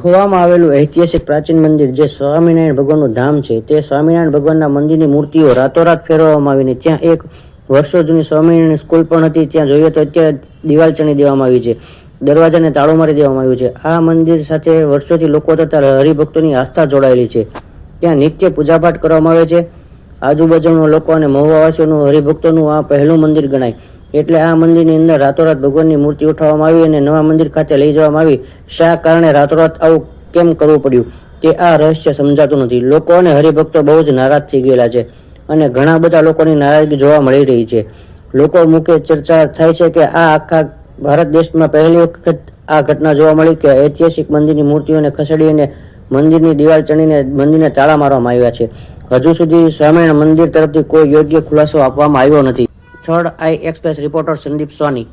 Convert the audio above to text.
મહુવામાં આવેલું ઐતિહાસિક પ્રાચીન મંદિર જે સ્વામિનારાયણ ભગવાનનું ધામ છે, તે સ્વામિનારાયણ ભગવાનના મંદિરની મૂર્તિઓ રાતોરાત ફેરવવામાં આવીને ત્યાં એક વર્ષો જૂની સ્વામિનારાયણ સ્કૂલ પણ હતી, ત્યાં જોઈએ તો અત્યારે દિવાલ ચણી દેવામાં આવી છે, દરવાજાને તાળું મારી દેવામાં આવ્યું છે. આ મંદિર સાથે વર્ષોથી લોકો તથા હરિભક્તોની આસ્થા જોડાયેલી છે. ત્યાં નિત્ય પૂજાપાઠ કરવામાં આવે છે. આજુબાજુના લોકો અને મહુવાવાસીઓનું હરિભક્તોનું આ પહેલું મંદિર ગણાય. એટલે આ મંદિરની અંદર રાતોરાત ભગવાનની મૂર્તિ ઉઠાવવામાં આવી અને નવા મંદિર ખાતે લઈ જવામાં આવી. શા કારણે રાતોરાત આવું કેમ કરવું પડ્યું તે આ રહસ્ય સમજાતું નથી. લોકો અને હરિભક્તો બહુ જ નારાજ થઈ ગયેલા છે અને ઘણા બધા લોકોની નારાજગી જોવા મળી રહી છે. લોકો મુખ્ય ચર્ચા થાય છે કે આ આખા ભારત દેશમાં પહેલી વખત આ ઘટના જોવા મળી કે ઐતિહાસિક મંદિરની મૂર્તિઓને ખસેડીને મંદિરની દિવાલ ચણીને મંદિરને તાળા મારવામાં આવ્યા છે. હજુ સુધી સ્વામિનારાયણ મંદિર તરફથી કોઈ યોગ્ય ખુલાસો આપવામાં આવ્યો નથી. થર્ડ આઈ એક્સપ્રેસ રિપોર્ટર સંદીપ સોની.